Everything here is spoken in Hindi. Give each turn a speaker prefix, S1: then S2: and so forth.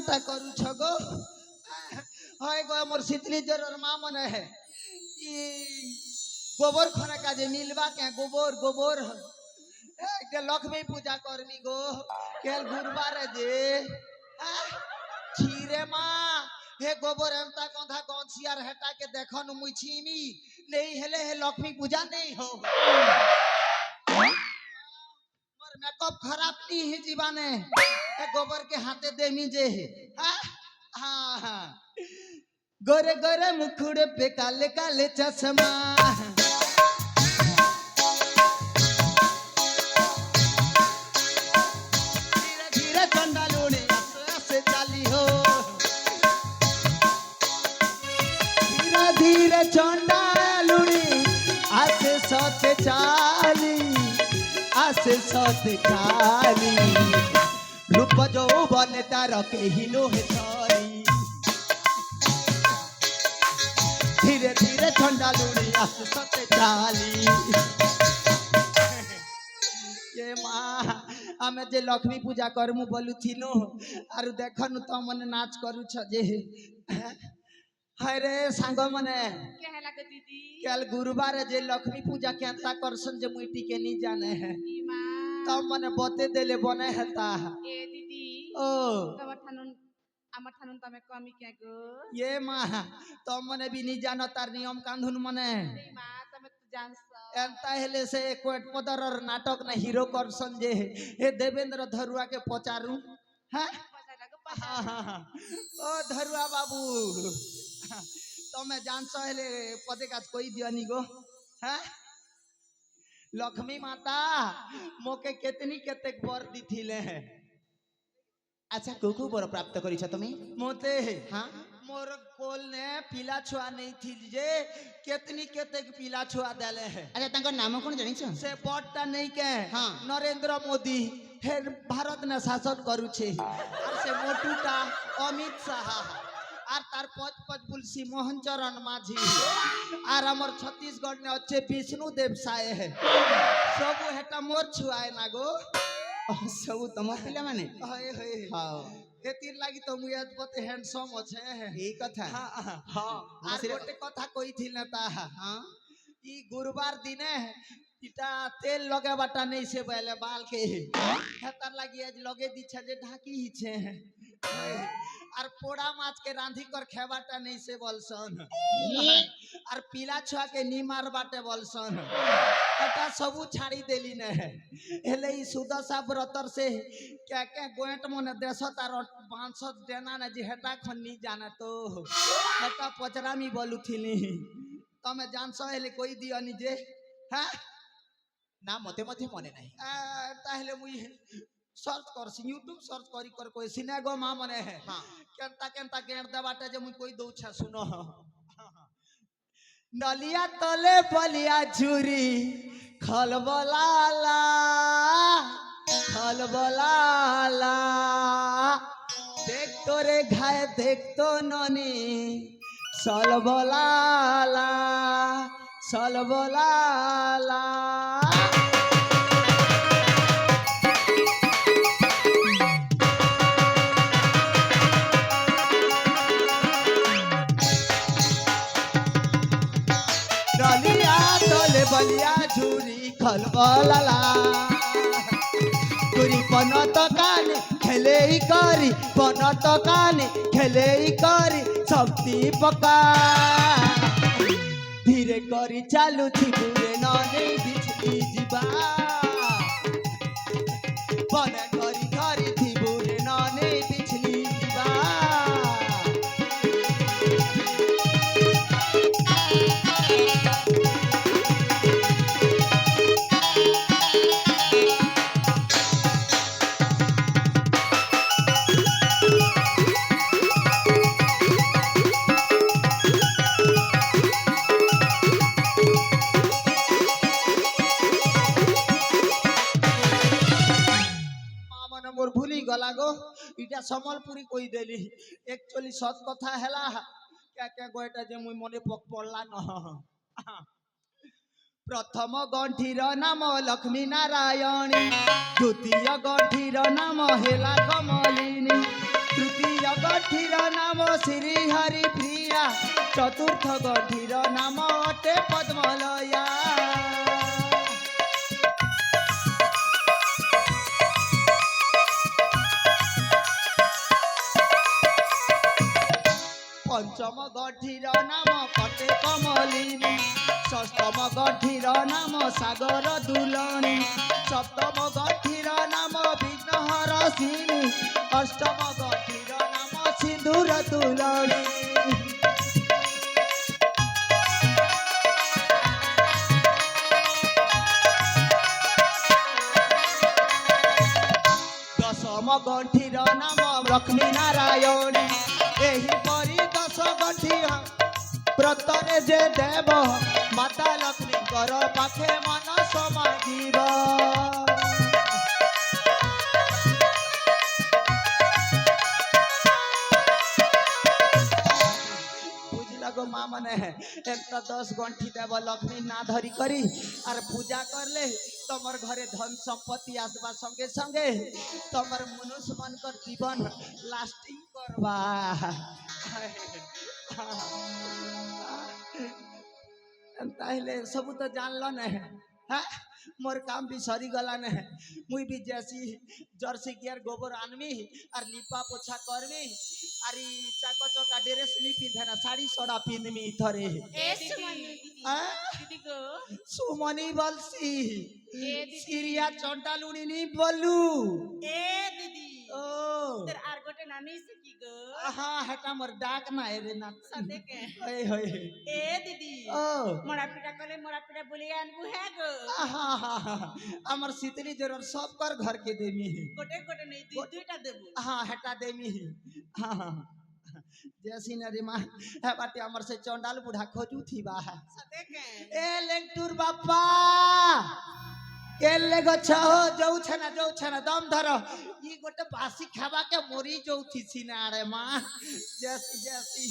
S1: टा करू छगो হয় গো মোর শীতলি জোর মা মনে है ই গোবর খনা কাজে মিলবা কে গোবর গোবর के लक्ष्मी पूजा करमी गो केल गुरुवार जे छीरे माँ हे गोबर एमता कंधा गंसियार हेटा के देखन मुई छीमी नहीं हेले हे लक्ष्मी पूजा नहीं हो मोर मेकअप खराब नहीं है जीवाने ए गोबर के हाथे देमी जे हाँ हाँ हाँ गोरे गोरे मुखड़े पे काले काले चश्मा धीरे चंडालुनी आसे सते चाली आसे सते चाली रूप जो बने तार के हिलो है थारी धीरे धीरे चंडालुनी आसे सते चाली ये माँ आमे जे लक्ष्मी पूजा करमु बोलु थिनु आरु देखनु तो मने नाच करू छ जे हाय रे सांग मने
S2: क्या है लगे दीदी
S1: कल गुरुवार जे लक्ष्मी पूजा केता करसन जे मुईटी के नहीं जाने है तो मने बते देले बने हेता
S2: ए दीदी
S1: ओ
S2: अमर थानुन तमे कमी क्या गो
S1: ये मां तो मने भी नहीं जानो तार नियम कानून मने
S2: मां तमे तो जानस
S1: एंता हेले से कोट पदरर नाटक ना हीरो करसन जे हे देवेंद्र धरुआ के पचारू हां हाँ हाँ हाँ ओ धरुआ बाबू तो मैं जान सहले पदे काज कोई दियानी गो हैं लक्ष्मी माता मोके कितनी केतेक बर दिथिले है
S3: अच्छा कोको बर प्राप्त करी छ तुमी
S1: मोते
S3: हां
S1: मोर कोल ने पीला छुआ नहीं थी जे कितनी केतेक पीला छुआ देले है
S3: अच्छा तांको नाम कोन जानि छ
S1: से पटटा नहीं के
S3: हाँ
S1: नरेंद्र मोदी हे भारत ने शासन करू छे और से मोटूटा अमित शाह और तार पच पच बुलसी मोहन चरण माझी और हमर छत्तीसगढ़ ने अच्छे विष्णु देव साए है सब हेटा मोर छुआए ना गो
S3: सब तम पिला माने
S1: हाय हाय
S3: हां
S1: एतिर लागी तो मुई आज बहुत हैंडसम अछे
S3: ए कथा
S1: हां हां और गोटे कथा कोई थी नेता हां ई गुरुवार दिने इटा तेल लगे बाटा नहीं से पहले बाल के हेतर लगी आज लगे दीछा जे ढाकी ही छे और पोड़ा माछ के रांधी कर खेबाटा नहीं से बोलसन और पीला छुआ के नी मार बाटे बोलसन एटा सबू छाड़ी देली ने हेले ई सुदशा व्रतर से क्या क्या गोएट मने देशत और 500 देना ने जे हेटा खन्नी जाने तो हेटा पचरामी बोलू थिली तमे जान सहेले कोई दियनी जे हां
S3: ना मते मते मने नाही
S1: ताहले मुई सर्च कर यूट्यूब सर्च करी कर कोई सिनेगो मा मने है
S3: हां
S1: केंता गेड़ देबाटे जे मुई कोई दउ छ सुनो नलिया तले बलिया झुरी खलबलाला देख तोरे घाय देख तो ननी सलबलाला सलबलाला बलिया झूरी खलबलाला तुरी पनत काने खेले करी पनत काने खेले करी शक्ति पका धीरे करी चालू थी बुरे नने बिछली जीवा बने करी करी थी बुरे नने बिछली जीवा गला गो इटा समलपुरी कोई देली एक्चुअली सत कथा हैला क्या क्या गोटा जे मुई मने पड़ला न प्रथम गंठीर नाम लक्ष्मी नारायणी द्वितीय गंठीर नाम हेला कमलिनी तृतीय শ্রী হরি প্রিয়া চতুর্থ গণ্ঠির নাম অটে পদ্মলয়া পঞ্চম গণ্ঠির নাম কটে কমলিনী ষষ্ঠম গণ্ঠির নাম সাগর দুলনী সপ্তম গণ্ঠির নাম বিঘ্নহরসিনী অষ্টম গণ্ঠির নাম সিঁদুর তুলনী দশম গণ্ঠির নাম লক্ষ্মী নারায়ণী এহিপরি দশ গণ্ঠি ব্রতরে যে দেব মাতা লক্ষ্মীଙ୍କର পাখে মনস মাগিব বুঝিলা গো মা মানে একটা 10 গণ্ঠি দেব লক্ষ্মী না ধরি করি আর পূজা করলে তোমার ঘরে ধন সম্পত্তি আসবা সঙ্গে সঙ্গে তোমার মনুষ্য মানকর জীবন লাস্টিং করবা তাহলে সবু তো জানল না হ্যাঁ মোর কাম भी সরি গলা না মুই भी जैसी जर्सी गियर गोबर आनमी আর লিপা পোছা করবি আর ই চাকো চকা ড্রেস নি পিন্ধে না শাড়ি সড়া পিন্ধমি ধরে
S2: এ সুমনি দিদি গো
S1: সুমনি বলছি
S2: এ দিদি
S1: সিরিয়া চন্টালুনি নি বলু
S2: এ দিদি
S1: ও
S2: তোর আর গোটে নানি সে কি গো
S1: হ্যাঁ হেটা মোর ডাক না রে না
S2: সদেকে
S1: ওই হই
S2: এ দিদি
S1: ও
S2: মোড়া পিটা কলে মোড়া পিটা বলি আনবু হে গো
S1: আমার শীতলি জোর সব কর ঘর के देमी
S2: গোটে গোটে নেই দুই দুইটা দেবু
S1: हाँ हेटा देमी हाँ जैसी न रे माँ है बाटे अमर से चौंडाल बूढ़ा खोजू थी बा
S2: সদেকে
S1: ए लेंटूर बापा के ले गछ हो जाऊ छना दम धरो ई गोटे बासी खावा के मोरी जाऊ थी सीना रे माँ जैसी जैसी